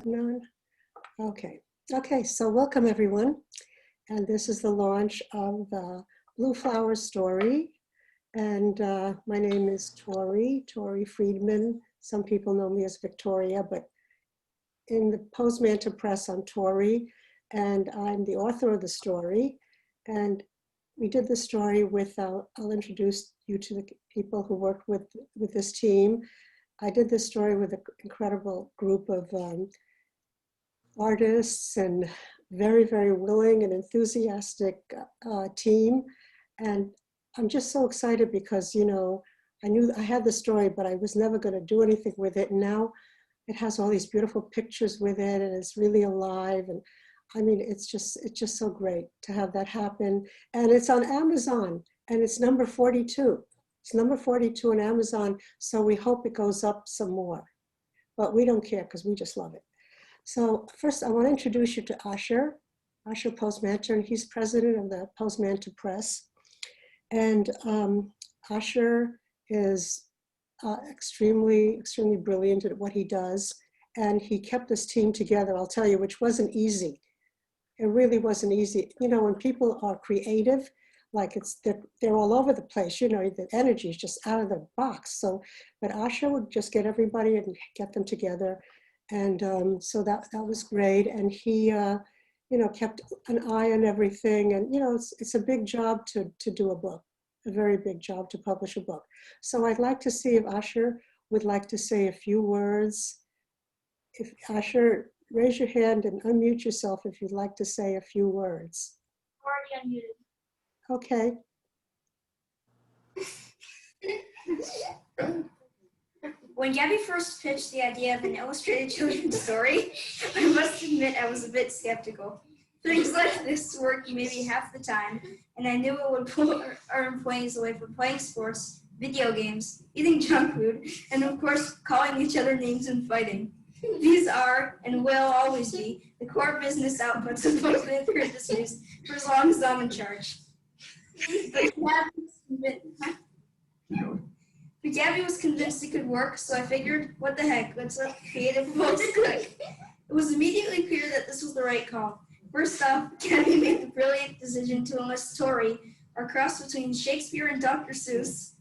None? Okay. Okay, so welcome everyone. And this is the launch of the Blue Flower Story. And my name is Tori Friedman. Some people know me as Victoria, but in the Pozmanter press, I'm Tori, and I'm the author of the story. And we did the story with, I'll introduce you to the people who worked with this team. I did this story with an incredible group of artists and very, very willing and enthusiastic team. And I'm just so excited because, you know, I knew I had the story, but I was never going to do anything with it. And now it has all these beautiful pictures with it, and it's really alive. And I mean, it's just so great to have that happen. And it's on Amazon, and it's number 42. It's number 42 on Amazon. So we hope it goes up some more, but we don't care because we just love it. So first I want to introduce you to Asher Pozmanter, and he's president of the Pozmanter Press. And Asher is extremely brilliant at what he does. And he kept this team together, I'll tell you, which wasn't easy. It really wasn't easy. You know, when people are creative, like they're all over the place, you know, the energy is just out of the box. So, but Asher would just get everybody and get them together. And so that was great. And he, you know, kept an eye on everything. And, you know, it's a big job to do a book, a very big job to publish a book. So I'd like to see if Asher would like to say a few words. If Asher, raise your hand and unmute yourself if you'd like to say a few words. Already unmuted. Okay. When Gabby first pitched the idea of an illustrated children's story, I must admit I was a bit skeptical. Things like this work maybe half the time, and I knew it would pull our employees away from playing sports, video games, eating junk food, and of course, calling each other names and fighting. These are, and will always be, the core business outputs of Pozmanter Industries for as long as I'm in charge. But Gabby was convinced it could work, so I figured, what the heck, let's let creative folks cook. It was immediately clear that this was the right call. First off, Gabby made the brilliant decision to enlist Tori, our cross between Shakespeare and Dr. Seuss.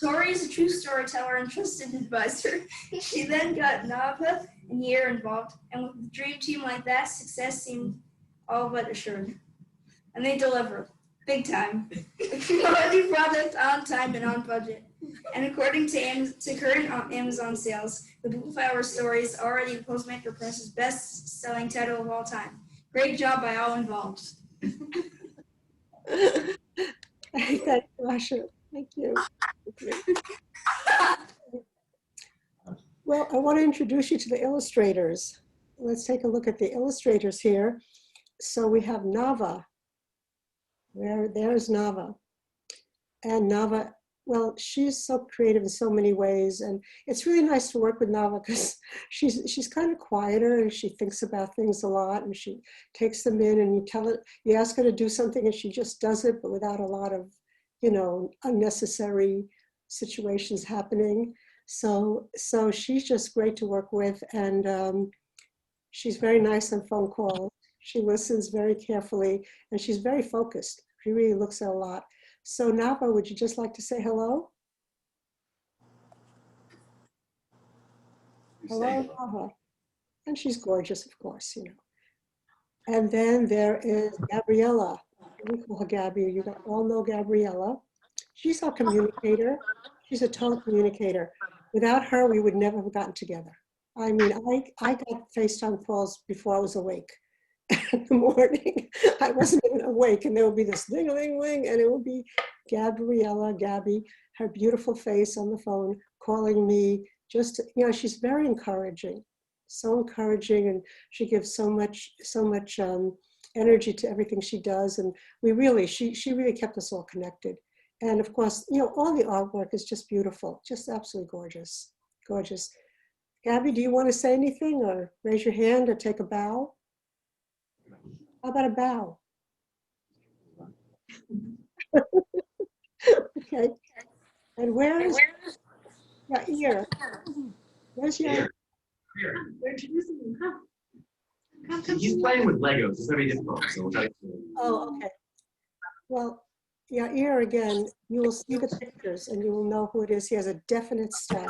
Tori is a true storyteller and trusted advisor. She then got Nava and Yer involved, and with a dream team like that, success seemed all but assured. And they delivered, big time. A quality product on time and on budget. And according to current Amazon sales, the Blue Flower Story is already the Pozmanter Press's best-selling title of all time. Great job by all involved. Thank you, Asher. Thank you. Well, I want to introduce you to the illustrators. Let's take a look at the illustrators here. So we have Nava. There's Nava. And Nava, well, she's so creative in so many ways. And it's really nice to work with Nava because she's kind of quieter and she thinks about things a lot, and she takes them in, and you ask her to do something and she just does it, but without a lot of, you know, unnecessary situations happening. So she's just great to work with, and she's very nice on phone calls. She listens very carefully, and she's very focused. She really looks at a lot. So Nava, would you just like to say hello? Hello, Nava. And she's gorgeous, of course, you know. And then there is Gabriella. We call her Gabby. You all know Gabriella. She's our communicator. She's a total communicator. Without her, we would never have gotten together. I mean, I got FaceTime calls before I was awake in the morning. I wasn't even awake, and there would be this ding-a-ling-ling, and it would be Gabby, her beautiful face on the phone, calling me. Just, you know, she's very encouraging, so encouraging, and she gives so much energy to everything she does, and she really kept us all connected. And of course, you know, all the artwork is just beautiful, just absolutely gorgeous, gorgeous. Gabby, do you want to say anything, or raise your hand, or take a bow? How about a bow? Okay. And where's your ear? Where's your ear? They're introducing me, huh? He's playing with Legos. It's very difficult. So we'll try to. Oh, okay. Well, yeah, here again, you will see the pictures and you will know who it is. He has a definite style.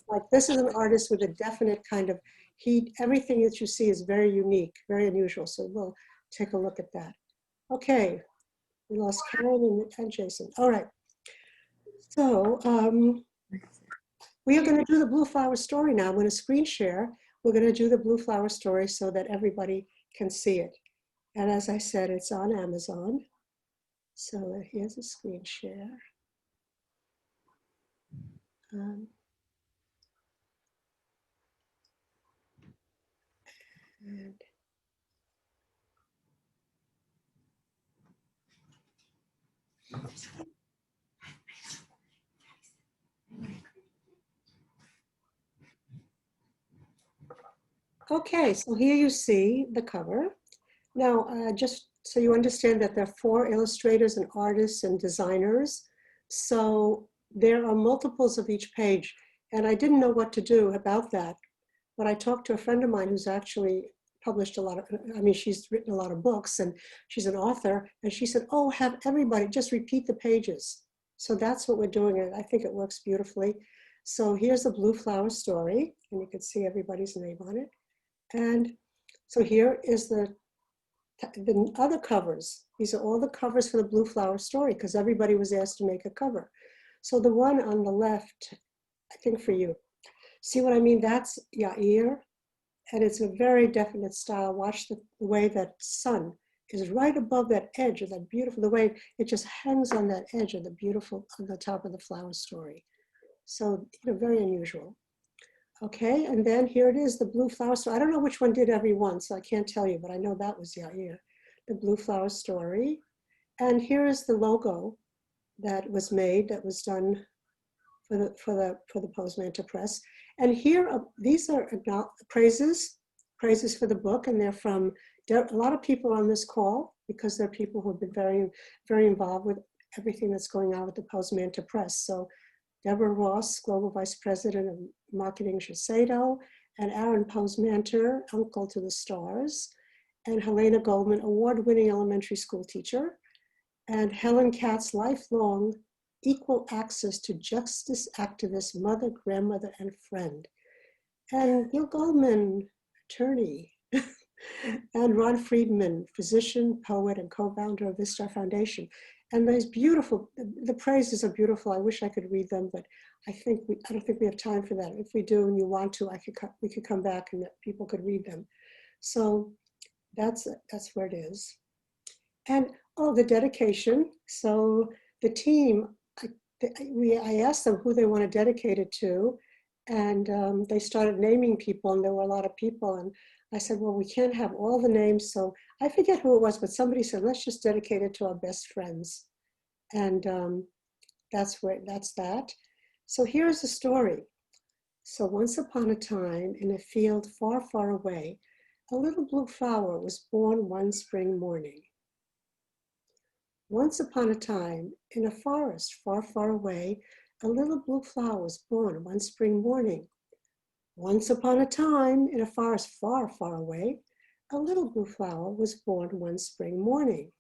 Like this is an artist with a definite kind of, everything that you see is very unique, very unusual. So we'll take a look at that. Okay, we lost Karen and Jason. All right. So we are going to do the Blue Flower story now. I'm going to screen share. We're going to do the Blue Flower story so that everybody can see it. And as I said, it's on Amazon. So here's a screen share. And okay, so here you see the cover. Now, just so you understand that there are 4 illustrators and artists and designers. So there are multiples of each page. And I didn't know what to do about that. But I talked to a friend of mine who's actually published a lot of, I mean, she's written a lot of books and she's an author. And she said, oh, have everybody just repeat the pages. So that's what we're doing. And I think it works beautifully. So here's the Blue Flower story. And you can see everybody's name on it. And so here is the other covers. These are all the covers for the Blue Flower story because everybody was asked to make a cover. So the one on the left, I think for you, see what I mean? That's Yair, and it's a very definite style. Watch the way that sun is right above that edge of that beautiful, the way it just hangs on that edge of the beautiful, on the top of the flower story. So, you know, very unusual. Okay, and then here it is, the Blue Flower story. I don't know which one did every one, so I can't tell you, but I know that was Yair, the Blue Flower story. And here is the logo that was made, that was done for the Pozmanter Press. And here, these are praises for the book, and they're from a lot of people on this call because they're people who have been very, very involved with everything that's going on with the Pozmanter Press. So Deborah Ross, Global Vice President of Marketing Shiseido, and Aaron Pozmanter, Uncle to the Stars, and Helena Goldman, award-winning elementary school teacher, and Helen Katz, lifelong equal access to justice activist, mother, grandmother, and friend. And Gil Goldman, attorney, and Ron Friedman, physician, poet, and co-founder of Vistar Foundation. And those beautiful, the praises are beautiful. I wish I could read them, but I don't think we have time for that. If we do and you want to, we could come back and people could read them. So that's where it is. And oh, the dedication. So the team, I asked them who they want to dedicate it to, and they started naming people, and there were a lot of people. And I said, well, we can't have all the names. So I forget who it was, but somebody said, let's just dedicate it to our best friends. And that's that. So here's the story. So once upon a time, in a field far, far away, a little blue flower was born one spring morning. Once upon a time, in a forest far, far away, a little blue flower was born one spring morning. Once upon a time, in a forest far, far away, a little blue flower was born one spring morning.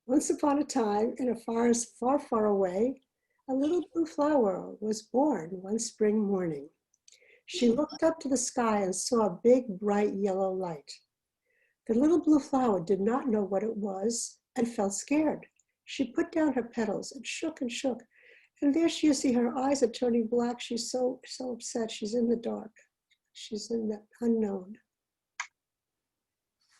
Once upon a time, in a forest far, far away, a little blue flower was born one spring morning. She looked up to the sky and saw a big, bright yellow light. The little blue flower did not know what it was and felt scared. She put down her petals and shook, and there she is. See, her eyes are turning black. She's so upset. She's in the dark. She's in the unknown.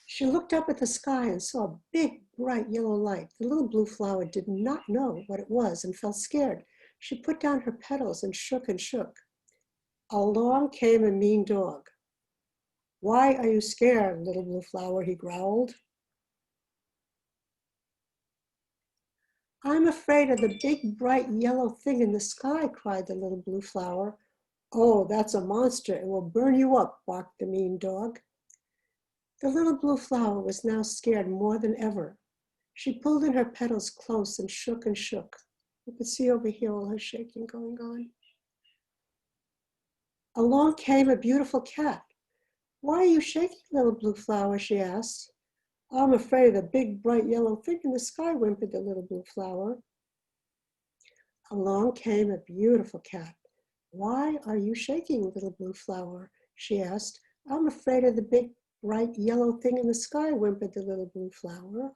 She looked up at the sky and saw a big, bright yellow light. The little blue flower did not know what it was and felt scared. She put down her petals and shook. Along came a mean dog. Why are you scared, little blue flower? He growled. I'm afraid of the big, bright yellow thing in the sky, cried the little blue flower. Oh, that's a monster. It will burn you up, barked the mean dog. The little blue flower was now scared more than ever. She pulled in her petals close and shook. You could see over here all her shaking going on. Along came a beautiful cat. Why are you shaking, little blue flower? She asked. I'm afraid of the big, bright yellow thing in the sky, whimpered the little blue flower. Along came a beautiful cat. Why are you shaking, little blue flower? She asked. I'm afraid of the big, bright yellow thing in the sky, whimpered the little blue flower.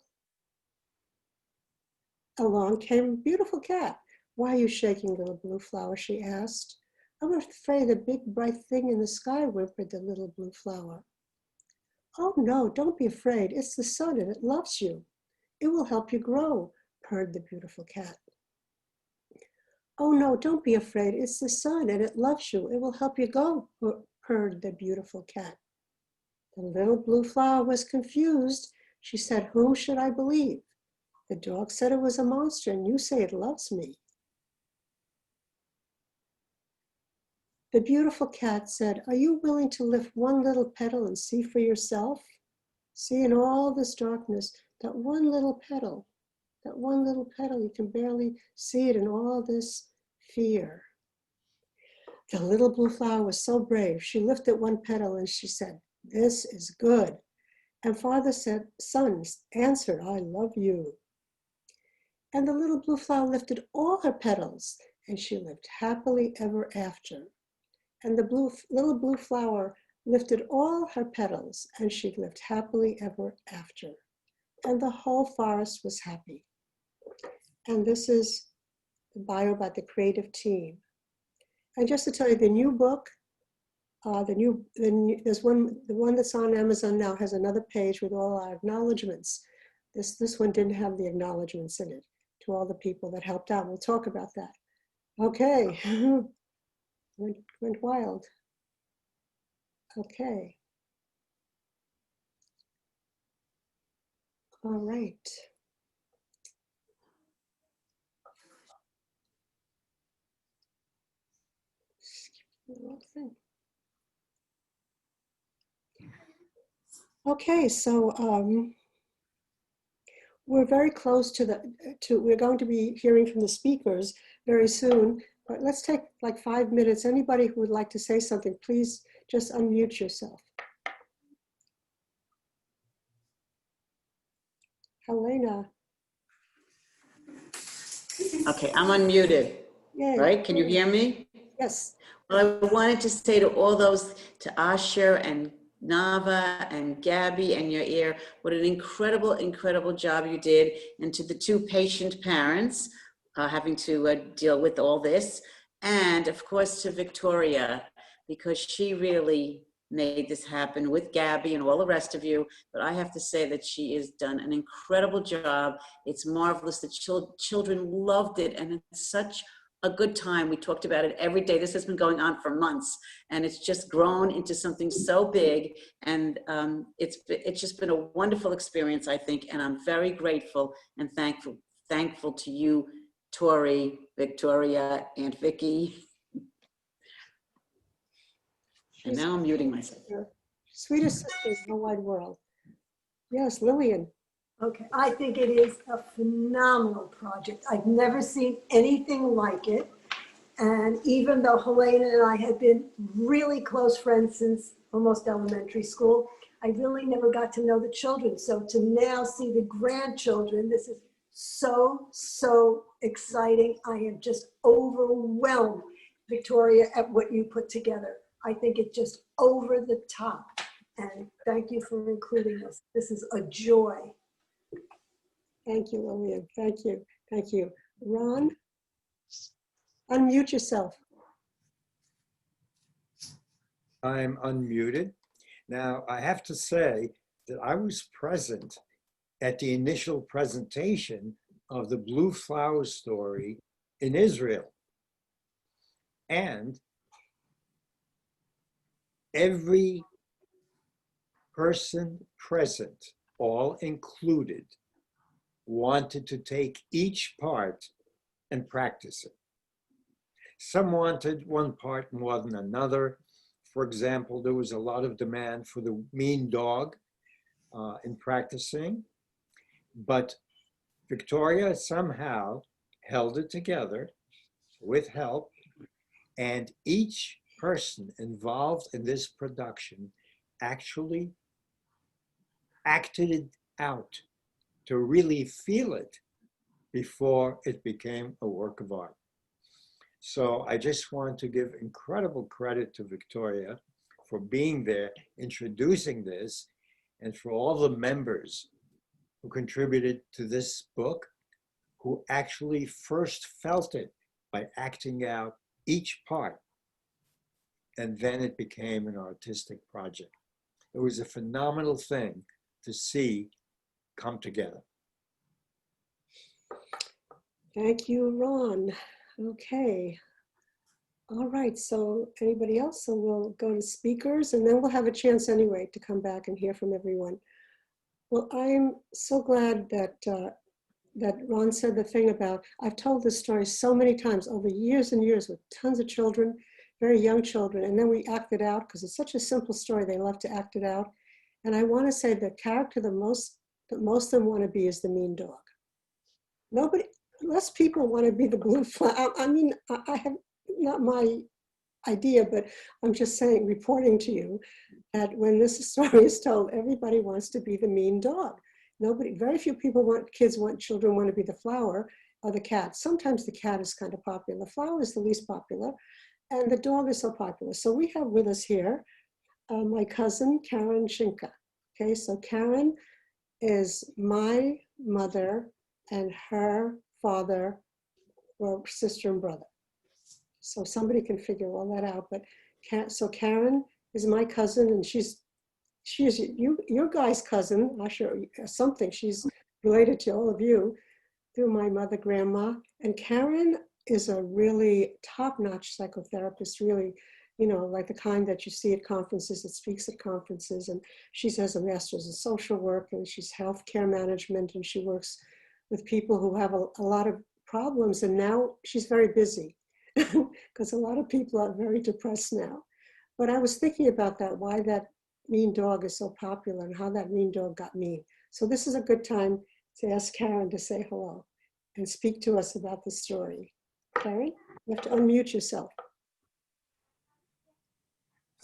Along came a beautiful cat. Why are you shaking, little blue flower? She asked. I'm afraid of the big, bright thing in the sky, whimpered the little blue flower. Oh no, don't be afraid. It's the sun and it loves you. It will help you grow, purred the beautiful cat. Oh no, don't be afraid. It's the sun and it loves you. It will help you go, purred the beautiful cat. The little blue flower was confused. She said, whom should I believe? The dog said it was a monster and you say it loves me. The beautiful cat said, are you willing to lift one little petal and see for yourself? See in all this darkness, that one little petal, you can barely see it in all this fear. The little blue flower was so brave. She lifted one petal and she said, this is good. And father said, son answered, I love you. And the little blue flower lifted all her petals and she lived happily ever after. And the little blue flower lifted all her petals and she lived happily ever after. And the whole forest was happy. And this is the bio about the creative team. And just to tell you, the new book, there's one, the one that's on Amazon now has another page with all our acknowledgements. This one didn't have the acknowledgements in it to all the people that helped out. We'll talk about that. Okay, went wild. Okay. All right. Okay, so we're very close we're going to be hearing from the speakers very soon, but let's take like 5 minutes. Anybody who would like to say something, please just unmute yourself. Helena. Okay, I'm unmuted, Yay. right? Can you hear me? Yes. Well, I wanted to say to all those, to Asher and Nava and Gabby and your ear, what an incredible, incredible job you did. And to the two patient parents having to deal with all this. And of course to Victoria, because she really made this happen with Gabby and all the rest of you. But I have to say that she has done an incredible job. It's marvelous. The children loved it. And it's such a good time. We talked about it every day. This has been going on for months, and it's just grown into something so big. And it's just been a wonderful experience, I think. And I'm very grateful and thankful to you, Tori, Victoria, Aunt Vicky. And now I'm muting myself. Sweetest sister in the wide world. Yes, Lillian. Okay, I think it is a phenomenal project. I've never seen anything like it. And even though Helena and I had been really close friends since almost elementary school, I really never got to know the children. So to now see the grandchildren, this is so, so exciting. I am just overwhelmed, Victoria, at what you put together. I think it's just over the top. And thank you for including us. This is a joy. Thank you, Lillian. Thank you. Thank you. Ron, unmute yourself. I'm unmuted. Now, I have to say that I was present at the initial presentation of the Blue Flower story in Israel. And every person present, all included, wanted to take each part and practice it. Some wanted one part more than another. For example, there was a lot of demand for the mean dog in practicing, but Victoria somehow held it together with help, and each person involved in this production actually acted it out to really feel it before it became a work of art. So I just want to give incredible credit to Victoria for being there, introducing this, and for all the members who contributed to this book, who actually first felt it by acting out each part. And then it became an artistic project. It was a phenomenal thing to see come together. Thank you, Ron. Okay. All right, so anybody else? So we'll go to speakers and then we'll have a chance anyway to come back and hear from everyone. Well, I'm so glad that that Ron said the thing about, I've told this story so many times over years and years with tons of children, very young children, and then we act it out because it's such a simple story, they love to act it out. And I want to say the character that most of them want to be is the mean dog. Nobody, less people want to be the blue flower. I mean, I have not my idea, but I'm just saying, reporting to you that when this story is told, everybody wants to be the mean dog. Nobody, very few people children want to be the flower or the cat. Sometimes the cat is kind of popular. The flower is the least popular, and the dog is so popular. So we have with us here my cousin, Karen Shinka. Okay, so Karen is my mother and her father were sister and brother. So somebody can figure all that out. But so Karen is my cousin, and she's your guy's cousin. I'll show you something. She's related to all of you through my mother, grandma. And Karen is a really top-notch psychotherapist, really, you know, like the kind that you see at conferences, that speaks at conferences. And she has a master's in social work, and she's healthcare management, and she works with people who have a lot of problems. And now she's very busy because a lot of people are very depressed now. But I was thinking about that, why that mean dog is so popular and how that mean dog got mean. So this is a good time to ask Karen to say hello and speak to us about the story. Karen, you have to unmute yourself.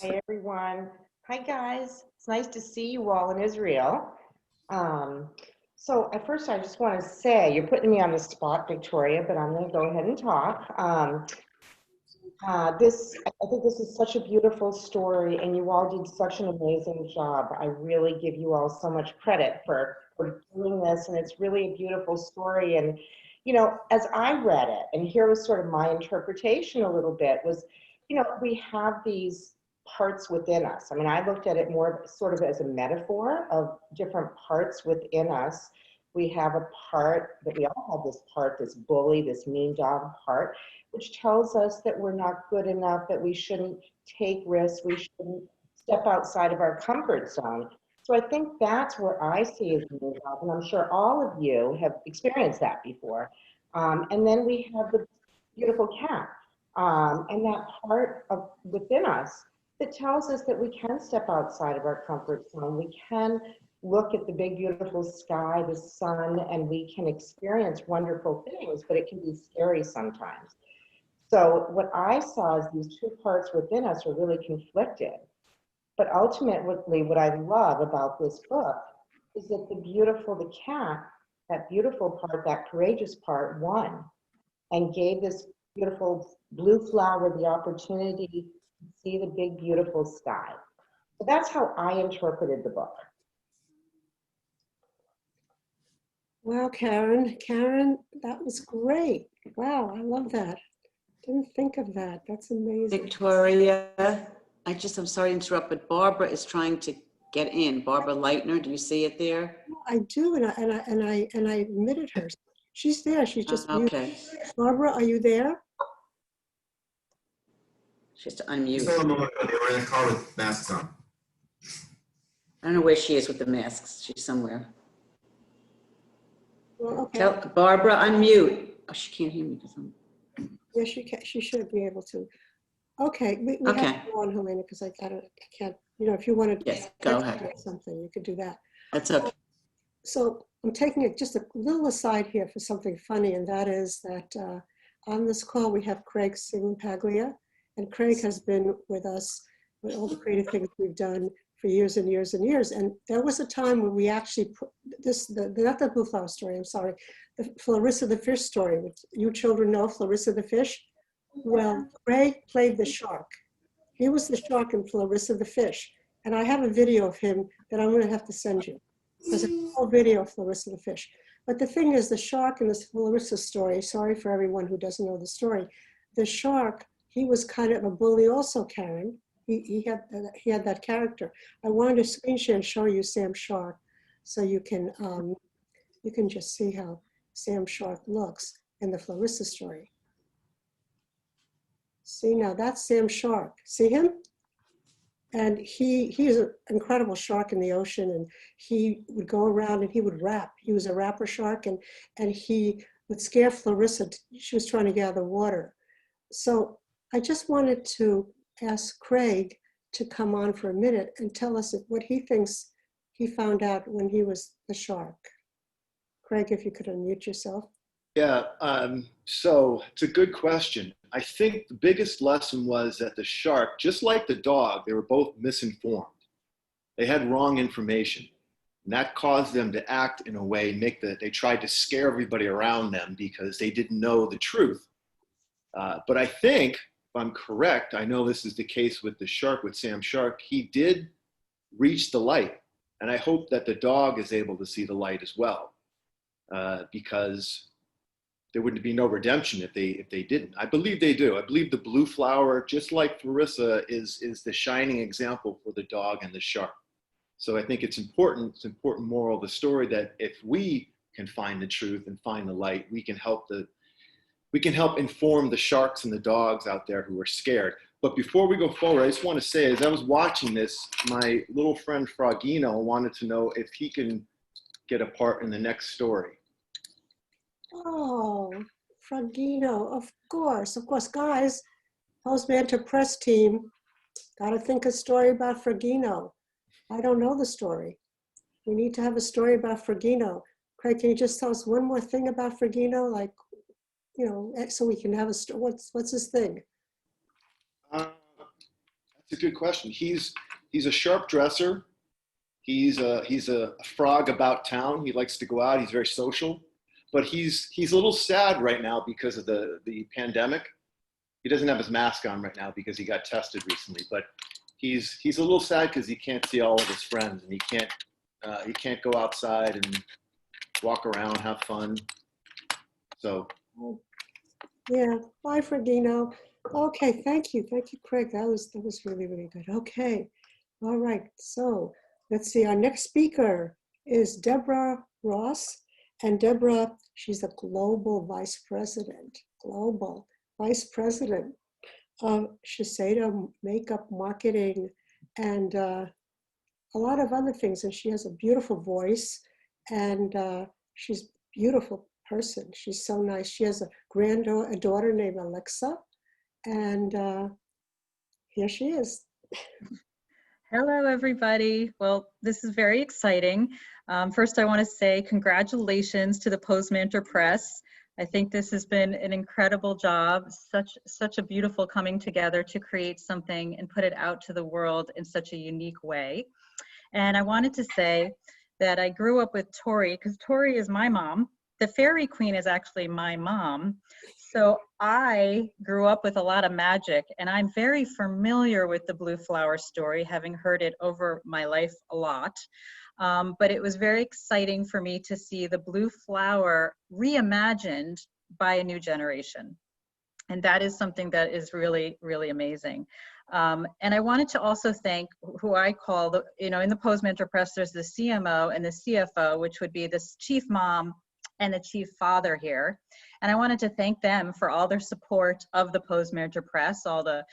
Hi, everyone. Hi, guys. It's nice to see you all in Israel. So at first, I just want to say, you're putting me on the spot, Victoria, but I'm going to go ahead and talk. I think this is such a beautiful story, and you all did such an amazing job. I really give you all so much credit for doing this, and it's really a beautiful story. And, you know, as I read it, and here was sort of my interpretation a little bit, was, you know, we have these parts within us. I mean, I looked at it more sort of as a metaphor of different parts within us. We have a part that we all have, this part, this bully, this mean dog part, which tells us that we're not good enough, that we shouldn't take risks, we shouldn't step outside of our comfort zone. So I think that's where I see as mean dog, and I'm sure all of you have experienced that before. And then we have the beautiful cat, and that part of within us that tells us that we can step outside of our comfort zone. We can look at the big, beautiful sky, the sun, and we can experience wonderful things, but it can be scary sometimes. So what I saw is these two parts within us are really conflicted. But ultimately, what I love about this book is that the cat, that beautiful part, that courageous part, won and gave this beautiful blue flower the opportunity to see the big, beautiful sky. So that's how I interpreted the book. Wow, Karen. Karen, that was great. Wow, I love that. Didn't think of that. That's amazing. Victoria, I'm sorry to interrupt, but Barbara is trying to get in. Barbara Leitner, do you see it there? I do, and I admitted her. She's there. She's just muted. Okay. Barbara, are you there? She has to unmute. Still a moment ago, they were in a car with masks on. I don't know where she is with the masks. She's somewhere. Well, okay. Tell Barbara, unmute. Oh, she can't hear me because I'm. Yes, she should be able to. Okay, we Okay. have to go on, Helena, because I can't, you know, if you wanted to Yes, go ahead. something, you could do that. That's okay. So I'm taking it just a little aside here for something funny, and that is that on this call we have Craig Paglia, And Craig has been with us with all the creative things we've done for years and years and years. And there was a time when we actually put this, not the Blue Flower story, I'm sorry, the Clarissa the Fish story, which you children know Clarissa the Fish. Well, Craig played the shark. He was the shark in Clarissa the Fish. And I have a video of him that I'm gonna have to send you. There's a whole video of Clarissa the Fish. But the thing is, the shark in this Clarissa story, sorry for everyone who doesn't know the story, the shark, he was kind of a bully also, Karen. He had that character. I wanted to screen share and show you Sam Shark so you can just see how Sam Shark looks in the Clarissa story. See, now that's Sam Shark. See him? And he is an incredible shark in the ocean, and he would go around and he would rap. He was a rapper shark, and he would scare Clarissa. She was trying to get out of the water. So I just wanted to ask Craig to come on for a minute and tell us what he thinks he found out when he was the shark. Craig, if you could unmute yourself. Yeah, so it's a good question. I think the biggest lesson was that the shark, just like the dog, they were both misinformed. They had wrong information. And that caused them to act in a way, they tried to scare everybody around them because they didn't know the truth. But I think, if I'm correct, I know this is the case with the shark, with Sam Shark, he did reach the light. And I hope that the dog is able to see the light as well, because there would be no redemption if they didn't. I believe they do. I believe the blue flower, just like Clarissa, is the shining example for the dog and the shark. So I think it's important moral of the story that if we can find the truth and find the light, we can help inform the sharks and the dogs out there who are scared. But before we go forward, I just want to say, as I was watching this, my little friend Frogino wanted to know if he can get a part in the next story. Oh, Frogino, of course, guys, Pozmanter press team, gotta think a story about Frogino. I don't know the story. We need to have a story about Frogino. Craig, can you just tell us one more thing about Frogino, like, you know, so we can have a story? What's his thing? That's a good question. He's a sharp dresser. He's a frog about town. He likes to go out. He's very social. But he's a little sad right now because of the pandemic. He doesn't have his mask on right now because he got tested recently. But he's a little sad because he can't see all of his friends, and he can't go outside and walk around, have fun. So. Yeah, bye, Frogino. Okay, thank you, Craig. That was really, really good. Okay, all right. So let's see. Our next speaker is Deborah Ross. And Deborah, she's a global vice president of Shiseido makeup marketing and a lot of other things. And she has a beautiful voice, and she's a beautiful person. She's so nice. She has a daughter named Alexa, and here she is. Hello, everybody. Well, this is very exciting. First, I want to say congratulations to the Pozmanter Press. I think this has been an incredible job, such a beautiful coming together to create something and put it out to the world in such a unique way. And I wanted to say that I grew up with Tori, because Tori is my mom. The Fairy Queen is actually my mom. So I grew up with a lot of magic, and I'm very familiar with the Blue Flower story, having heard it over my life a lot. But it was very exciting for me to see the Blue Flower reimagined by a new generation. And that is something that is really, really amazing. And I wanted to also thank who I call, in the Pozmanter Press, there's the CMO and the CFO, which would be the chief mom and the chief father here. And I wanted to thank them for all their support of the Pozmanter Press, all the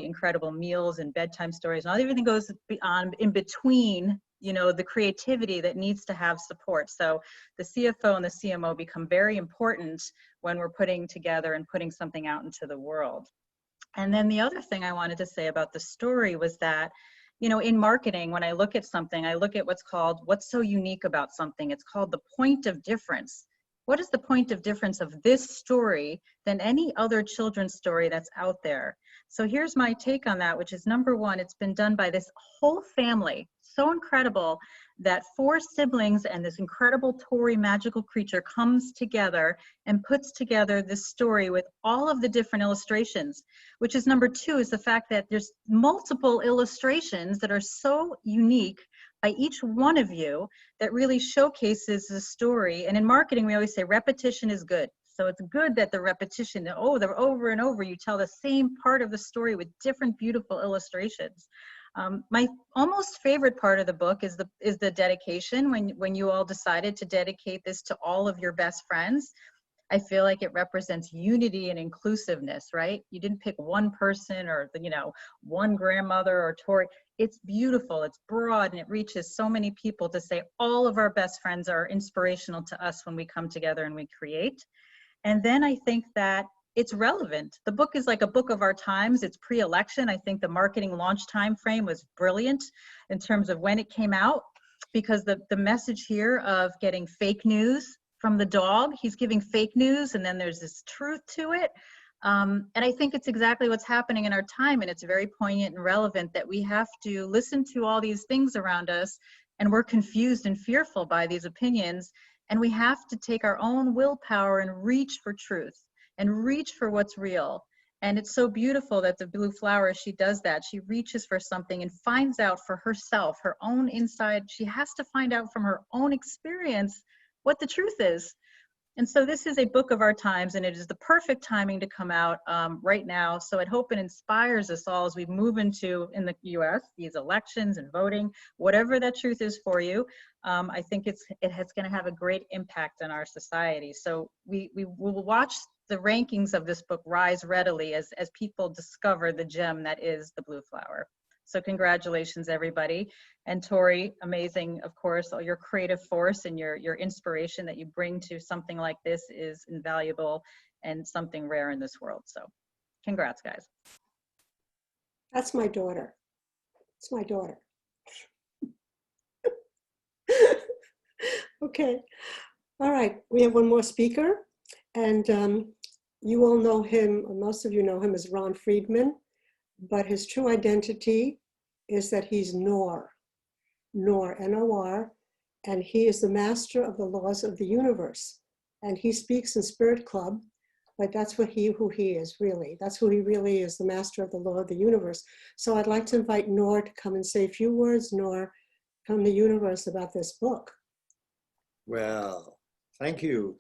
incredible meals and bedtime stories, and everything goes on in between, the creativity that needs to have support. So the CFO and the CMO become very important when we're putting together and putting something out into the world. And then the other thing I wanted to say about the story was that, in marketing, when I look at something, I look at what's so unique about something. It's called the point of difference. What is the point of difference of this story than any other children's story that's out there? So here's my take on that, which is number one, it's been done by this whole family. So incredible that 4 siblings and this incredible Tory magical creature comes together and puts together this story with all of the different illustrations, which is number 2, is the fact that there's multiple illustrations that are so unique by each one of you that really showcases the story. And in marketing, we always say repetition is good. So it's good that the repetition, they're over and over, you tell the same part of the story with different beautiful illustrations. My almost favorite part of the book is the dedication, when you all decided to dedicate this to all of your best friends. I feel like it represents unity and inclusiveness, right? You didn't pick one person or, one grandmother or Tory. It's beautiful, it's broad, and it reaches so many people to say all of our best friends are inspirational to us when we come together and we create. And then I think that it's relevant. The book is like a book of our times. It's pre-election. I think the marketing launch time frame was brilliant in terms of when it came out, because the message here of getting fake news from the dog, he's giving fake news, and then there's this truth to it. And I think it's exactly what's happening in our time, and it's very poignant and relevant that we have to listen to all these things around us, and we're confused and fearful by these opinions. And we have to take our own willpower and reach for truth and reach for what's real. And it's so beautiful that the Blue Flower, she does that. She reaches for something and finds out for herself, her own inside. She has to find out from her own experience what the truth is. And so this is a book of our times, and it is the perfect timing to come out right now. So I hope it inspires us all as we move into, in the US, these elections and voting, whatever that truth is for you. I think it's going to have a great impact on our society. So we will watch the rankings of this book rise readily as people discover the gem that is the Blue Flower. So congratulations, everybody. And Tori, amazing, of course, all your creative force and your inspiration that you bring to something like this is invaluable and something rare in this world. So congrats, guys. That's my daughter. It's my daughter. Okay. All right. We have one more speaker. And you all know him, or most of you know him as Ron Friedman. But his true identity is that he's Nor, N-O-R, and he is the master of the laws of the universe. And he speaks in Spirit Club, but that's who he is really. That's who he really is, the master of the law of the universe. So I'd like to invite Nor to come and say a few words, Nor, from the universe about this book. Well, thank you,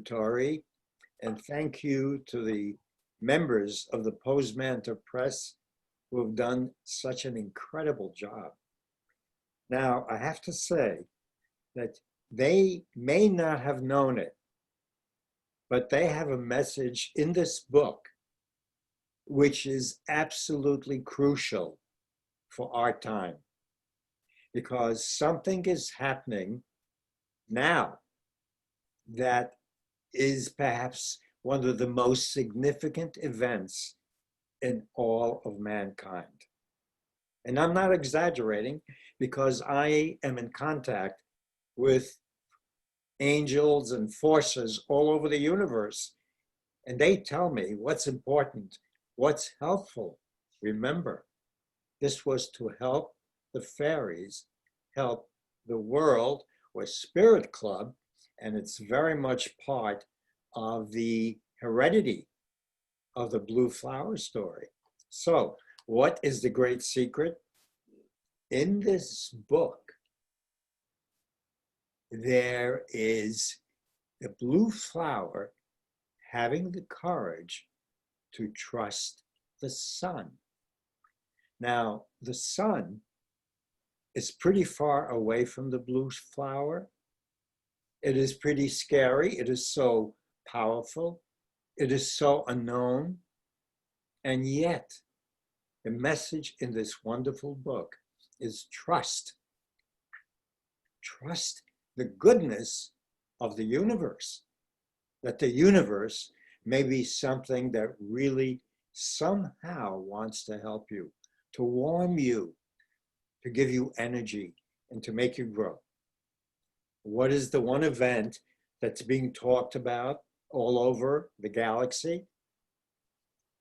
Tori, and thank you to the members of the Pozmanter Press who have done such an incredible job. Now, I have to say that they may not have known it, but they have a message in this book which is absolutely crucial for our time, because something is happening now that is perhaps one of the most significant events in all of mankind. And I'm not exaggerating, because I am in contact with angels and forces all over the universe, and they tell me what's important, what's helpful. Remember, this was to help the fairies, help the world, or Spirit Club, and it's very much part of the heredity of the Blue Flower story. So, what is the great secret? In this book, there is the Blue Flower having the courage to trust the sun. Now, the sun is pretty far away from the Blue Flower. It is pretty scary. It is so powerful. It is so unknown. And yet, the message in this wonderful book is trust. Trust the goodness of the universe, that the universe may be something that really somehow wants to help you, to warm you, to give you energy, and to make you grow. What is the one event that's being talked about all over the galaxy?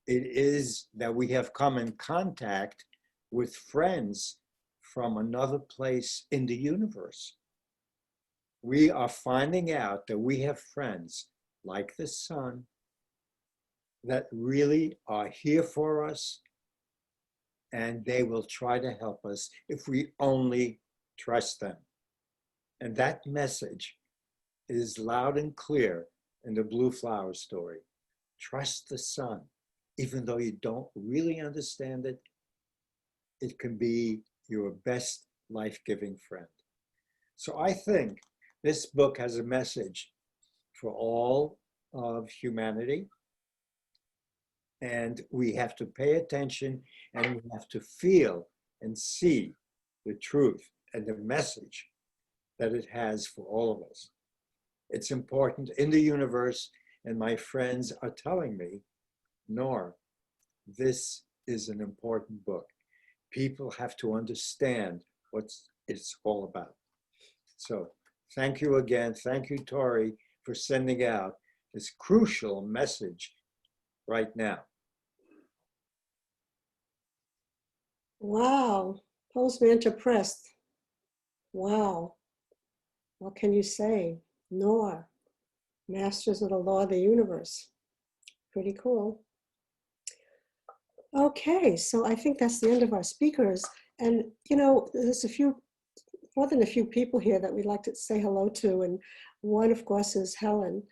It is that we have come in contact with friends from another place in the universe. We are finding out that we have friends like the sun that really are here for us, and they will try to help us if we only trust them. And that message is loud and clear in the Blue Flower story. Trust the sun. Even though you don't really understand it, it can be your best life-giving friend. So I think this book has a message for all of humanity. And we have to pay attention, and we have to feel and see the truth and the message that it has for all of us. It's important in the universe, and my friends are telling me, Nor, this is an important book. People have to understand what it's all about. So thank you again. Thank you, Tori, for sending out this crucial message right now. Wow, Pozmanter Press. Wow, what can you say? Nor, masters of the law of the universe. Pretty cool. Okay, so I think that's the end of our speakers. And, you know, there's more than a few people here that we'd like to say hello to. And one, of course, is Helen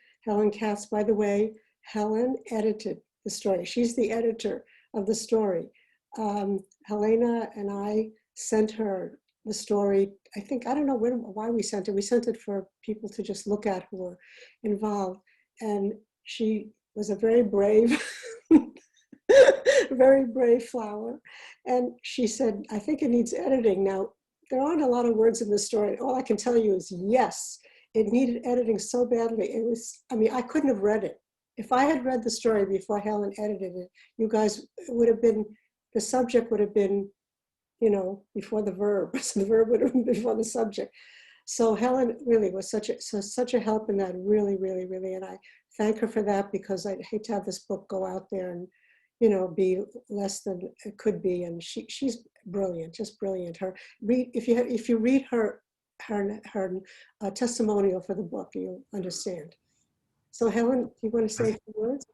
Katz. By the way, Helen edited the story. She's the editor of the story. Helena and I sent her the story. I don't know why we sent it. We sent it for people to just look at who were involved. And she was a very brave, very brave flower. And she said, I think it needs editing. Now, there aren't a lot of words in the story. All I can tell you is yes, it needed editing so badly. I couldn't have read it. If I had read the story before Helen edited it, you guys, the subject would have been, before the verb. So the verb would have been before the subject. So Helen really was such a help in that, really, really, really. And I thank her for that, because I'd hate to have this book go out there and, be less than it could be. And she's brilliant, just brilliant. If you read her testimonial for the book, you'll understand. So Helen, do you want to say a few words?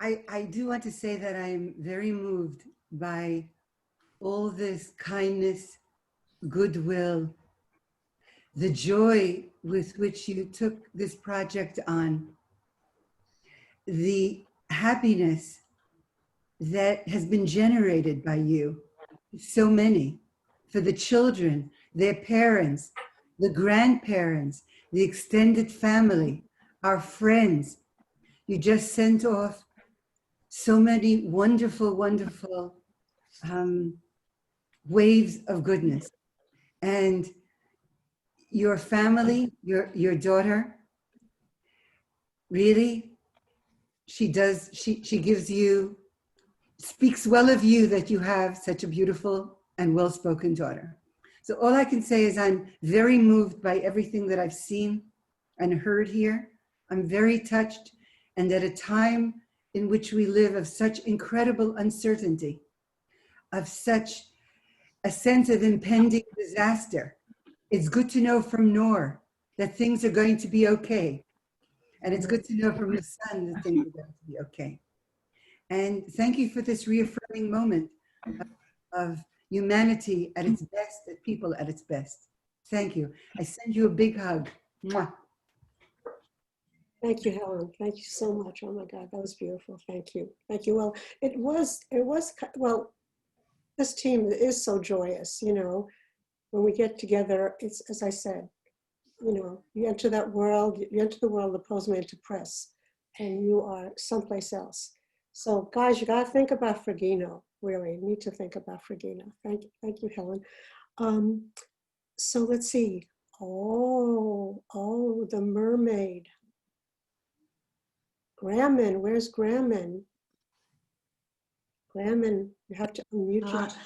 I do want to say that I'm very moved by all this kindness, goodwill, the joy with which you took this project on, the happiness that has been generated by you, so many, for the children, their parents, the grandparents, the extended family, our friends. You just sent off so many wonderful, wonderful waves of goodness. And your family, your daughter, really, she gives you, speaks well of you that you have such a beautiful and well-spoken daughter. So all I can say is I'm very moved by everything that I've seen and heard here. I'm very touched, and at a time in which we live of such incredible uncertainty, of such a sense of impending disaster, it's good to know from Noor that things are going to be okay. And it's good to know from the sun that things are going to be okay. And thank you for this reaffirming moment of humanity at its best, of people at its best. Thank you. I send you a big hug. Mwah. Thank you, Helen. Thank you so much. Oh my God, that was beautiful. Thank you. Thank you. Well, well, this team is so joyous, when we get together. It's, as I said, you enter that world, you enter the world of the Pozmanter Press, and you are someplace else. So guys, you got to think about Fragino, really. You need to think about Fragino. Thank you, Helen. So let's see. Oh, the mermaid. Graham, where's Graham? Graham, you have to unmute yourself.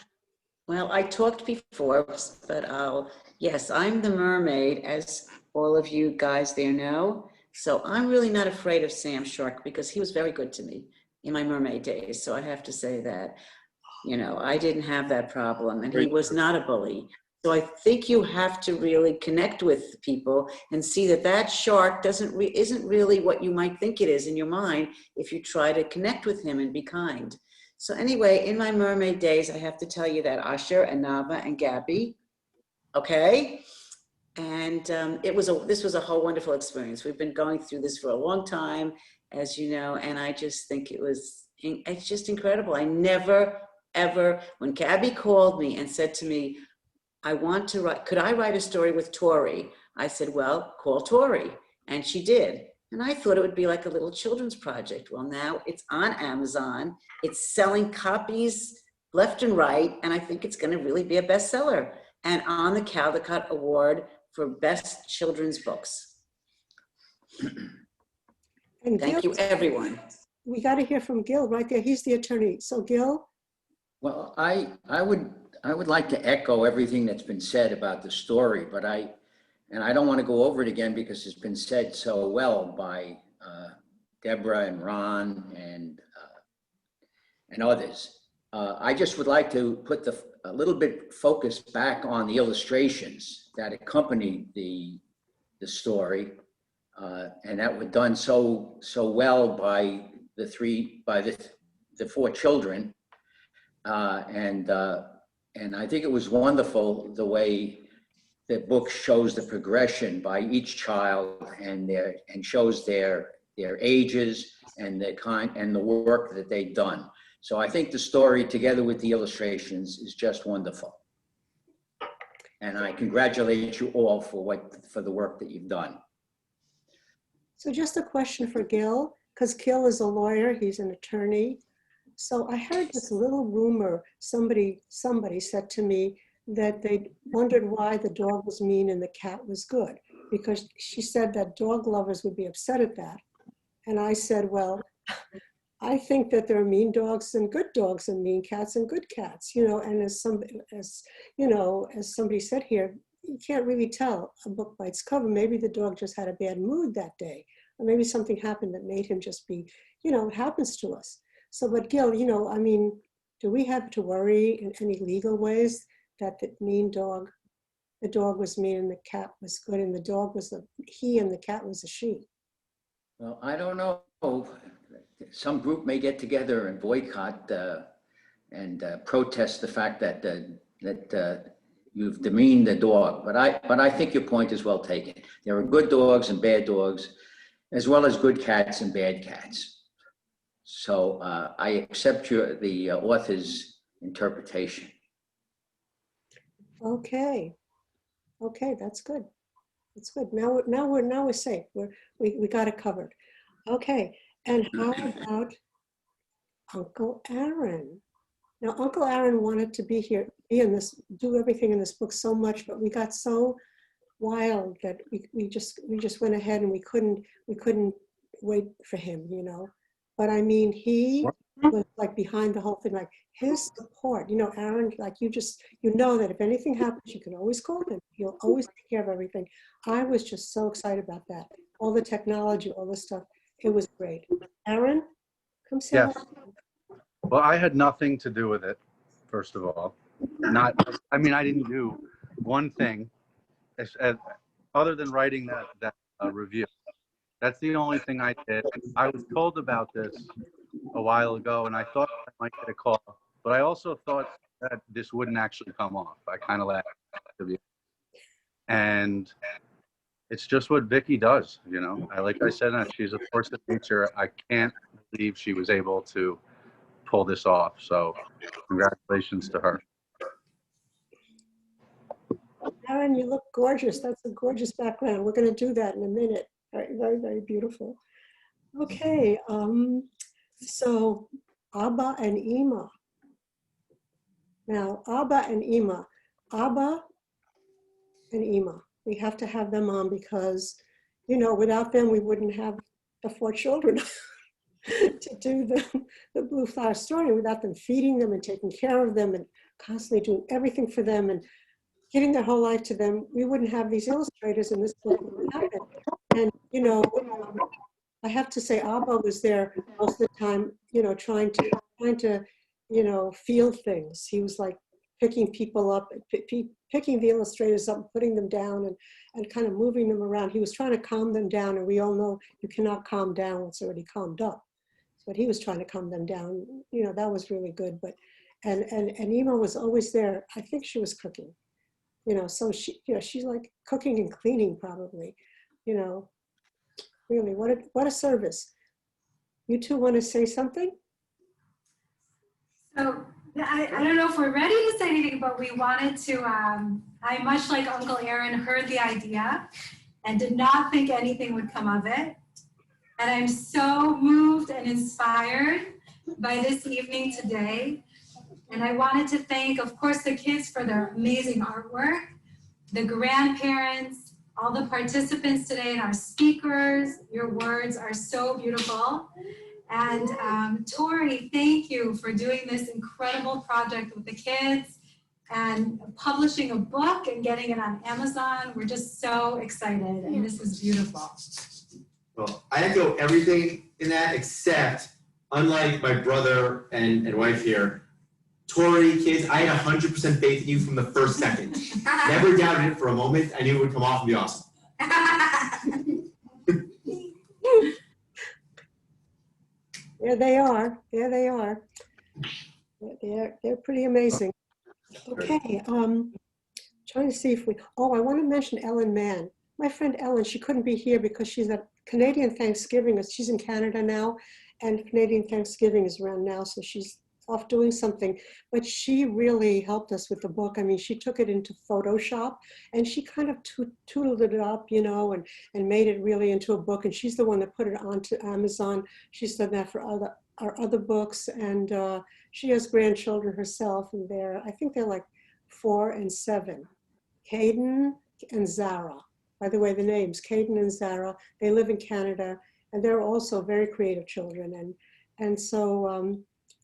Well, I talked before, but yes, I'm the mermaid, as all of you guys there know. So I'm really not afraid of Sam Shark because he was very good to me in my mermaid days. So I have to say that, you know, I didn't have that problem and he was not a bully. So I think you have to really connect with people and see that that shark isn't really what you might think it is in your mind if you try to connect with him and be kind. So anyway, in my mermaid days, I have to tell you that Asher and Nava and Gabby, okay? And this was a whole wonderful experience. We've been going through this for a long time, as you know, and I just think it's just incredible. I never, ever, when Gabby called me and said to me, could I write a story with Tori? I said, well, call Tori. And she did. And I thought it would be like a little children's project. Well, now it's on Amazon. It's selling copies left and right. And I think it's going to really be a bestseller and on the Caldecott Award for Best Children's Books. And Thank Gil, you, everyone. we got to hear from Gil right there. He's the attorney. So Gil? Well, I would like to echo everything that's been said about the story, but I don't want to go over it again because it's been said so well by Deborah and Ron and others. I just would like to put a little bit focus back on the illustrations that accompanied the story, and that were done so well by the four children. And I think it was wonderful the way the book shows the progression by each child and shows their ages and the work that they've done. So I think the story together with the illustrations is just wonderful. And I congratulate you all for the work that you've done. So just a question for Gil, because Gil is a lawyer, he's an attorney. So I heard this little rumor, somebody said to me that they wondered why the dog was mean and the cat was good, because she said that dog lovers would be upset at that. And I said, well, I think that there are mean dogs and good dogs and mean cats and good cats, you know, and as somebody said here, you can't really tell a book by its cover. Maybe the dog just had a bad mood that day, or maybe something happened that made him just be, you know, it happens to us. So, but Gil, you know, I mean, do we have to worry in any legal ways that the dog was mean and the cat was good, and the dog was a he and the cat was a she? Well, I don't know. Some group may get together and boycott and protest the fact that you've demeaned the dog. But I think your point is well taken. There are good dogs and bad dogs, as well as good cats and bad cats. So I accept the author's interpretation. Okay, that's good. That's good. Now we're safe. We got it covered. Okay, and how about Uncle Aaron? Now, Uncle Aaron wanted to be here, do everything in this book so much, but we got so wild that we just went ahead and we couldn't wait for him, you know. But I mean, he was like behind the whole thing, like his support, you know, Aaron, like you know that if anything happens, you can always call him. He'll always take care of everything. I was just so excited about that. All the technology, all the stuff. It was great. Aaron, come say Yes. hello. Well, I had nothing to do with it, first of all. I didn't do one thing other than writing that review. That's the only thing I did. I was told about this a while ago, and I thought I might get a call, but I also thought that this wouldn't actually come off. I kind of laughed. And it's just what Vicky does, you know. Like I said, she's a force of nature. I can't believe she was able to pull this off. So congratulations to her. Aaron, you look gorgeous. That's a gorgeous background. We're going to do that in a minute. Very, very, very beautiful. Okay, so Abba and Ima. Now, Abba and Ima. We have to have them on because, you know, without them, we wouldn't have the 4 children to do the Blue Flower story. Without them feeding them and taking care of them and constantly doing everything for them and giving their whole life to them, we wouldn't have these illustrators and this book wouldn't happen. And, you know, I have to say, Abba was there most of the time, you know, trying to, you know, feel things. He was like picking people up, picking the illustrators up, putting them down and kind of moving them around. He was trying to calm them down, and we all know you cannot calm down what's already calmed up. But he was trying to calm them down. You know, that was really good. But and Ema was always there. I think she was cooking. You know, so she, you know, she's like cooking and cleaning probably. You know, really, what a service. You two want to say something? So I don't know if we're ready to say anything, but we wanted to, I, much like Uncle Aaron, heard the idea and did not think anything would come of it. And I'm so moved and inspired by this evening today. And I wanted to thank, of course, the kids for their amazing artwork, the grandparents, all the participants today, and our speakers. Your words are so beautiful. And Tori, thank you for doing this incredible project with the kids and publishing a book and getting it on Amazon. We're just so excited, and this is beautiful. Well, I echo everything in that, except, unlike my brother and wife here, Tori, kids, I had 100% faith in you from the first second. Never doubted it for a moment. I knew it would come off and be awesome. There they are. There they are. They're pretty amazing. Okay. Trying to see if we. Oh, I want to mention Ellen Mann. My friend Ellen. She couldn't be here because she's at Canadian Thanksgiving. She's in Canada now, and Canadian Thanksgiving is around now, so she's off doing something. But she really helped us with the book. I mean, she took it into Photoshop and she kind of tooled it up, you know, and made it really into a book. And she's the one that put it onto Amazon. She's done that for our other books, and she has grandchildren herself, and I think they're like 4 and 7. Caden and Zara. By the way, the names, Caden and Zara, they live in Canada, and they're also very creative children. And so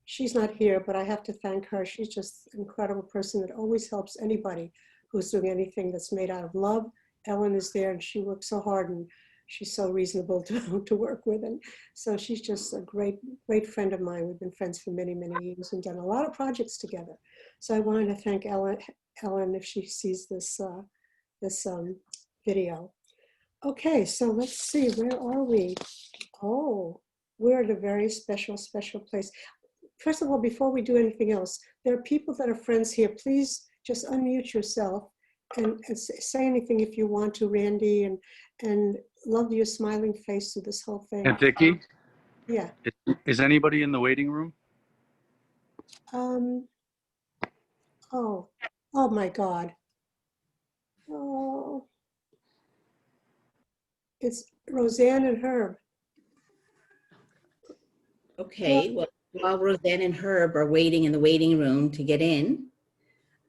she's not here, but I have to thank her. She's just an incredible person that always helps anybody who's doing anything that's made out of love. Ellen is there, and she works so hard, and she's so reasonable to work with. And so she's just a great friend of mine. We've been friends for many, many years and done a lot of projects together. So I wanted to thank Ellen if she sees this video. Okay, so let's see, where are we? Oh, we're at a very special place. First of all, before we do anything else, there are people that are friends here. Please just unmute yourself and say anything if you want to, Randy, and love your smiling face through this whole thing. And Vicky? Yeah. Is anybody in the waiting room? Oh my God. Oh, it's Roseanne and Herb. Okay, well, while Roseanne and Herb are waiting in the waiting room to get in,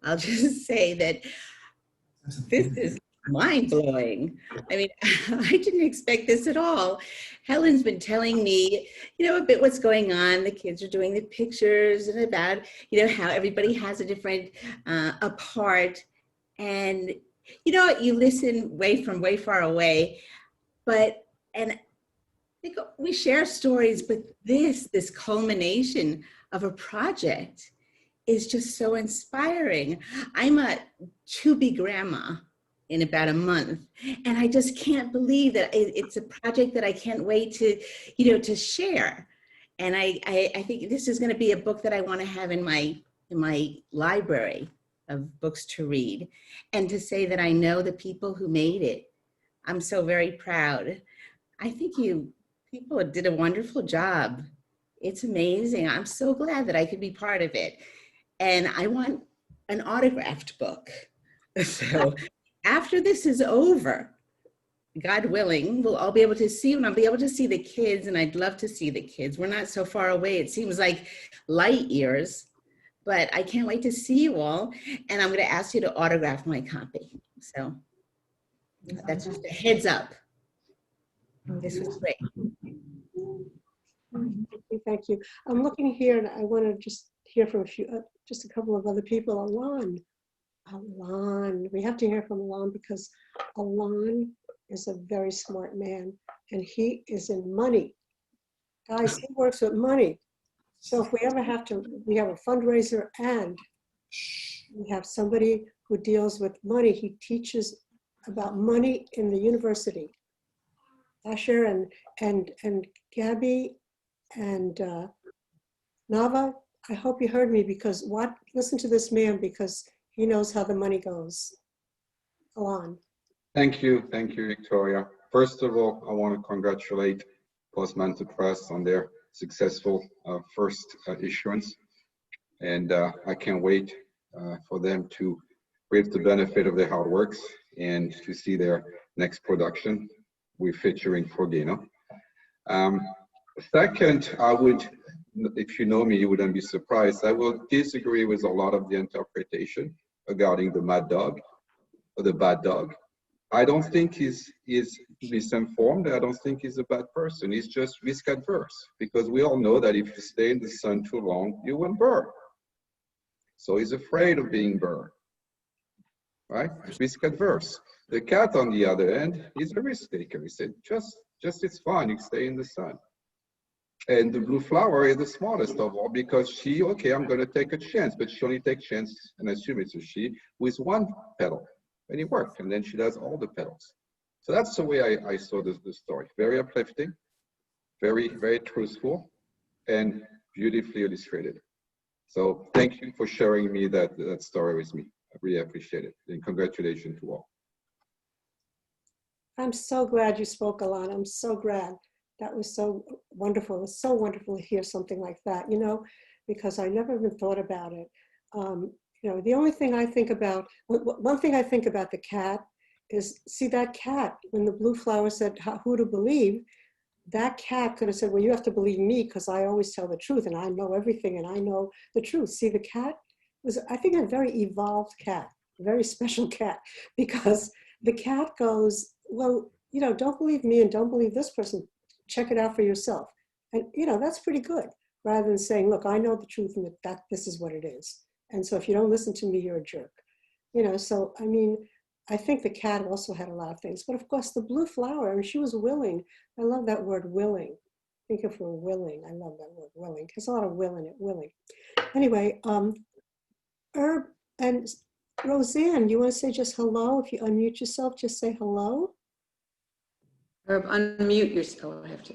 I'll just say that this is mind-blowing. I mean, I didn't expect this at all. Helen's been telling me, you know, a bit what's going on. The kids are doing the pictures and about, you know, how everybody has a different a part. And, you know, you listen from way far away, and we share stories, but this culmination of a project is just so inspiring. I'm a to-be grandma in about a month, and I just can't believe that it's a project that I can't wait to, you know, to share. And I think this is going to be a book that I want to have in my library of books to read, and to say that I know the people who made it. I'm so very proud. I think people did a wonderful job. It's amazing. I'm so glad that I could be part of it. And I want an autographed book. So after this is over, God willing, we'll all be able to see, and I'll be able to see the kids, and I'd love to see the kids. We're not so far away. It seems like light years, but I can't wait to see you all. And I'm going to ask you to autograph my copy. So that's just a heads up. This was great. Thank you. I'm looking here, and I want to just hear from a few, just a couple of other people. Alon, we have to hear from Alon because Alon is a very smart man and he is in money. Guys, he works with money. So if we ever have to, we have a fundraiser and we have somebody who deals with money. He teaches about money in the university. Asher and Gabby and Nava, I hope you heard me because listen to this man because he knows how the money goes. Alon. Thank you, Victoria. First of all, I want to congratulate Pozmanter Press on their successful first issuance. And I can't wait for them to reap the benefit of their hard works and to see their next production. We're featuring Forgano. Second, I would, if you know me, you wouldn't be surprised. I will disagree with a lot of the interpretation regarding the mad dog or the bad dog. I don't think he's misinformed. I don't think he's a bad person. He's just risk adverse because we all know that if you stay in the sun too long, you will burn. So he's afraid of being burned, right? Risk adverse. The cat, on the other end, is a risk taker. He said, just it's fine. You stay in the sun. And the blue flower is the smartest of all because she, okay, I'm going to take a chance, but she only takes chance, and I assume it's a she, with one petal. And it worked, and then she does all the petals. So that's the way I saw the story. Very uplifting, very, very truthful, and beautifully illustrated. So thank you for sharing me that story with me. I really appreciate it. And congratulations to all. I'm so glad you spoke, Alon. I'm so glad. That was so wonderful. It was so wonderful to hear something like that, you know, because I never even thought about it. You know, the only thing I think about, one thing I think about the cat is, see that cat, when the blue flower said who to believe, that cat could have said, well, you have to believe me because I always tell the truth and I know everything and I know the truth. See, the cat was, I think, a very evolved cat, a very special cat, because the cat goes, well, you know, don't believe me and don't believe this person. Check it out for yourself. And, you know, that's pretty good, rather than saying, look, I know the truth and that this is what it is. And so if you don't listen to me, you're a jerk. You know, so, I mean, I think the cat also had a lot of things. But of course, the blue flower, I mean, she was willing. I love that word, willing. Think if we're willing. I love that word, willing. There's a lot of will in it, willing. Anyway, Herb and Roseanne, you want to say just hello? If you unmute yourself, just say hello. Herb, unmute yourself. I have to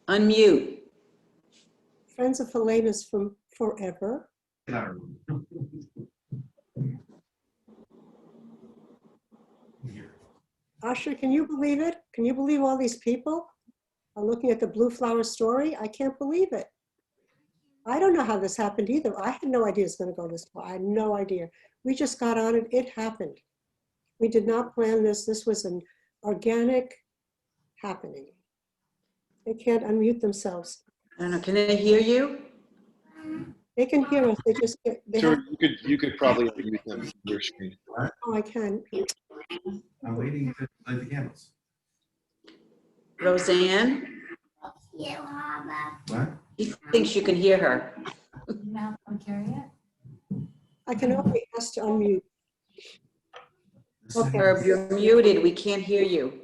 unmute. Friends of Helena's from forever. Asher, can you believe it? Can you believe all these people are looking at the blue flower story? I can't believe it. I don't know how this happened either. I had no idea it's going to go this far. I had no idea. We just got on it. It happened. We did not plan this. This was an organic happening. They can't unmute themselves. I don't know. Can they hear you? They can hear us. They just they Sure, have, you could probably unmute them on your screen. oh, I can. I'm waiting to light the candles. Roseanne? What? She thinks you can hear her. I can only ask to unmute. Okay. Herb, you're muted. We can't hear you.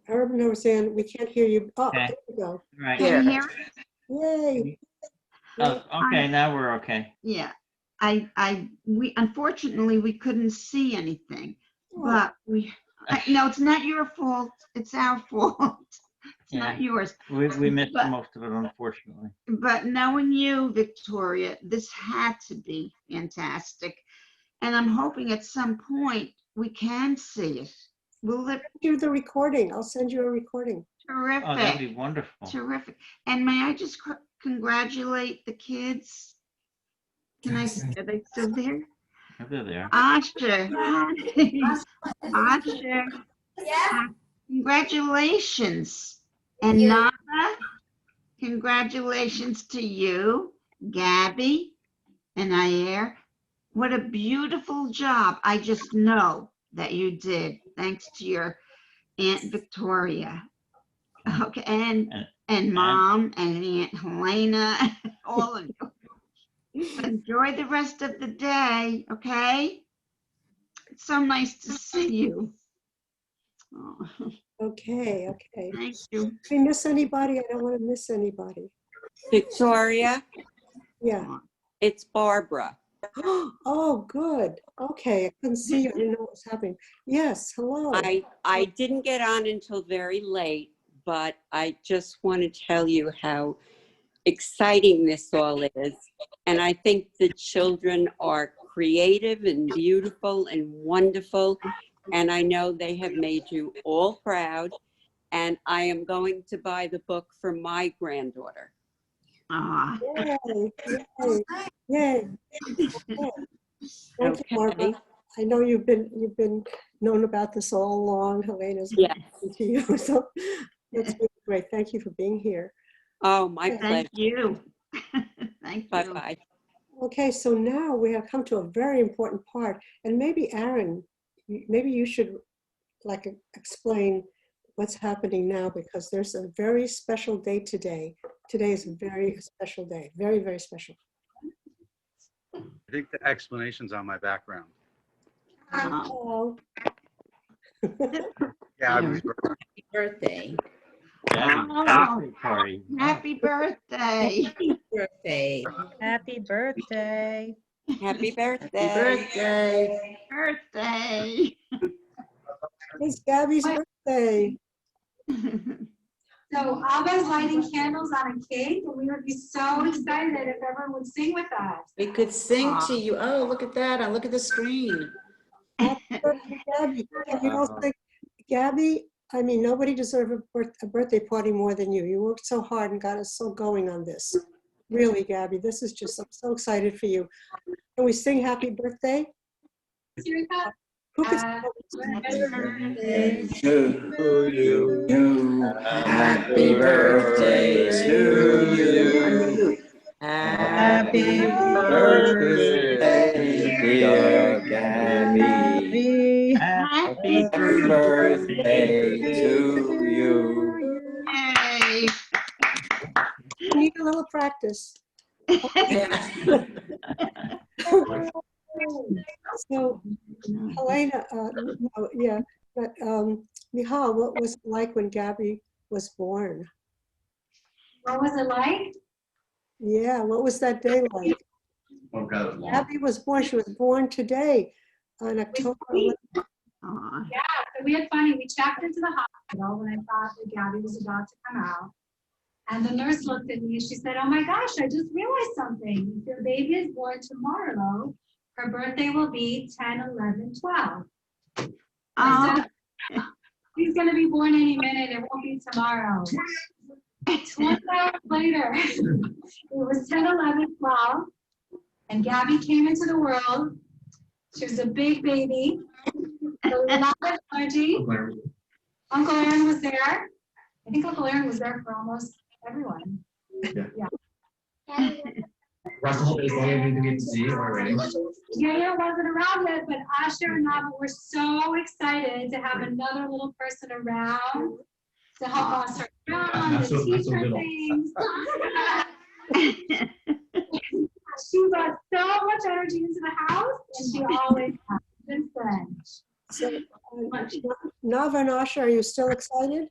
Herb and Roseanne, we can't hear you. Oh, Okay. there we go. Right. There. Can you hear it? Yay. Oh, okay, now we're okay. Yeah. We unfortunately we couldn't see anything, but no, it's not your fault. It's our fault. It's not yours. We missed But- most of it, unfortunately. But knowing you, Victoria, this had to be fantastic. And I'm hoping at some point we can see it. Will it? Do the recording. I'll send you a recording. Terrific. Oh, that'd be wonderful. Terrific. And may I just congratulate the kids? Can I, are they still there? They're there. Asher. Asher. Congratulations. And Nava, congratulations to you, Gabby, and Ayer. What a beautiful job. I just know that you did, thanks to your Aunt Victoria. Okay, and Mom and Aunt Helena, all of you. Enjoy the rest of the day, okay? It's so nice to see you. Oh, Okay, okay. thank you. If we miss anybody, I don't want to miss anybody. Victoria, Yeah. it's Barbara. Oh, good. Okay, I couldn't see you. I didn't know what was happening. Yes, hello. I didn't get on until very late, but I just want to tell you how exciting this all is. And I think the children are creative and beautiful and wonderful. And I know they have made you all proud. And I am going to buy the book for my granddaughter. Ah. Yay, yay, yay. Okay. Thank you, Barbara. I know you've been known about this all along. Helena's been talking to you, so that's really great. Thank you for being here. Oh, my pleasure. Thank you. Thank you. Bye-bye. Okay, so now we have come to a very important part, and maybe Aaron, maybe you should like explain what's happening now, because there's a very special day today. Today is a very special day, very, very special. I think the explanation's on my background. Oh. Gabby's Happy birthday. Oh, Sorry. happy birthday. Happy birthday. Happy birthday. Happy birthday. Birthday. Birthday. It's Gabby's birthday. So Abba's lighting candles on a cake, and we would be so excited if everyone would sing with us. We could sing to you. Oh, look at that. Oh, look at the screen. Happy birthday, Gabby. And we all think, Gabby, I mean, nobody deserves a birthday party more than you. You worked so hard and got us so going on this. Really, Gabby, this is just, I'm so excited for you. Can we sing happy birthday? Who could Happy birthday to you. Happy birthday to you. Happy birthday, dear Gabby. Happy birthday to you. Yay. We need a little practice. So, Helena, yeah, but Michal, what was it like when Gabby was born? What was it like? Yeah, what was that day like? Oh, God, it was long. Gabby was born, she was born today on October 11th. Yeah, so we had funny. We checked into the hospital when I thought that Gabby was about to come out. And the nurse looked at me and she said, oh my gosh, I just realized something. If your baby is born tomorrow, her birthday will be 10, 11, 12. I said, he's going to be born any minute. It won't be tomorrow. 20 hours later, it was 10, 11, 12. And Gabby came into the world. She was a big baby. A lot of energy. Uncle Aaron was there. I think Uncle Aaron was there for almost everyone. Yeah. Russell is the only one we get to see already. Yeah, wasn't around yet, but Asher and Nava were so excited to have another little person around to help us around and teach her things. She brought so much energy into the house, and she always has since then. So, Nava and Asha, are you still excited?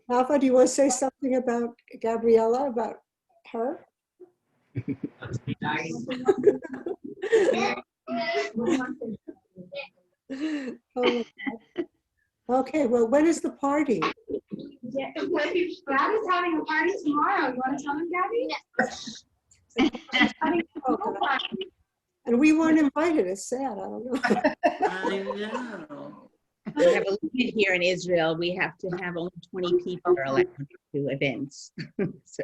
Nava, do you want to say something about Gabriella, about her? Oh, okay, well, when is the party? Yeah, Gabby's having a party tomorrow. You want to tell them, Gabby? Yes. And we weren't invited. It's sad. I don't know. I know. We have a limit here in Israel. We have to have only 20 people are allowed to events. So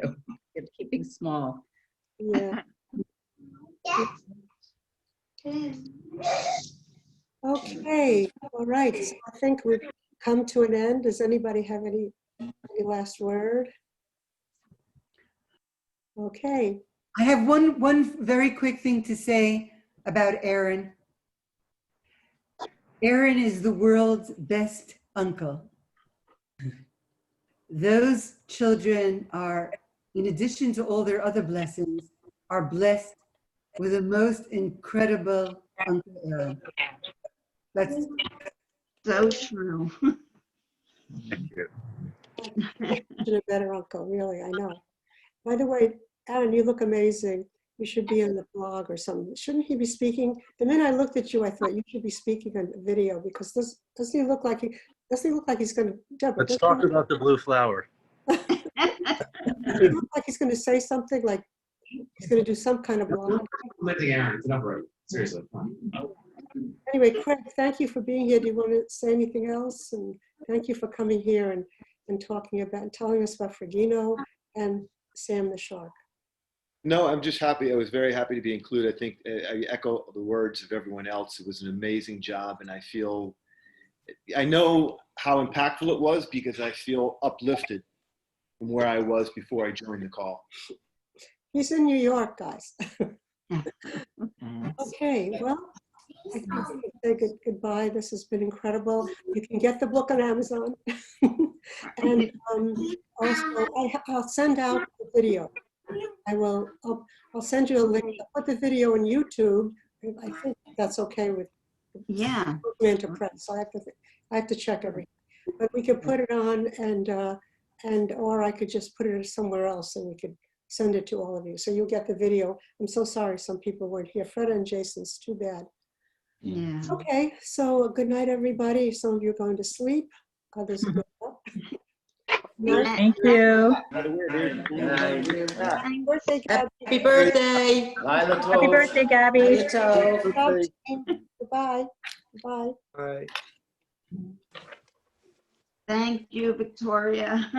we're keeping small. Yeah. Okay. All right. So I think we've come to an end. Does anybody have any last word? Okay. I have one very quick thing to say about Aaron. Aaron is the world's best uncle. those children are, in addition to all their other blessings, are blessed with the most incredible Uncle Aaron. That's So true. Thank you. Should have better uncle, really, I know. By the way, Aaron, you look amazing. You should be in the blog or something. Shouldn't he be speaking? The minute I looked at you, I thought you should be speaking on video because doesn't he look like he's going to, Deborah, Let's doesn't talk about the blue flower. he look like he's going to say something like he's going to do some kind of blog? Complimenting Aaron, it's not right. Seriously. Anyway, Craig, thank you for being here. Do you want to say anything else? And thank you for coming here and talking about and telling us about Fregino and Sam the Shark. No, I'm just happy. I was very happy to be included. I think I echo the words of everyone else. It was an amazing job, and I know how impactful it was because I feel uplifted from where I was before I joined the call. He's in New York, guys. Okay, well, I think we can say goodbye. This has been incredible. You can get the book on Amazon. And also, I'll send out the video. I'll send you a link. I'll put the video on YouTube. I think that's okay with Pozmanter Press. So I have to check everything. But we could put it on or I could just put it somewhere else and we could send it to all of you. So you'll get the video. I'm so sorry some people weren't here. Fred and Jason, it's too bad. Yeah. Okay, so good night, everybody. Some of you are going to sleep. Others are getting up. Thank you. Happy birthday, Gabby. Happy birthday. Lila Happy Tove. birthday, Gabby. Lila Tove. Goodbye. Goodbye. Bye. Thank you, Victoria.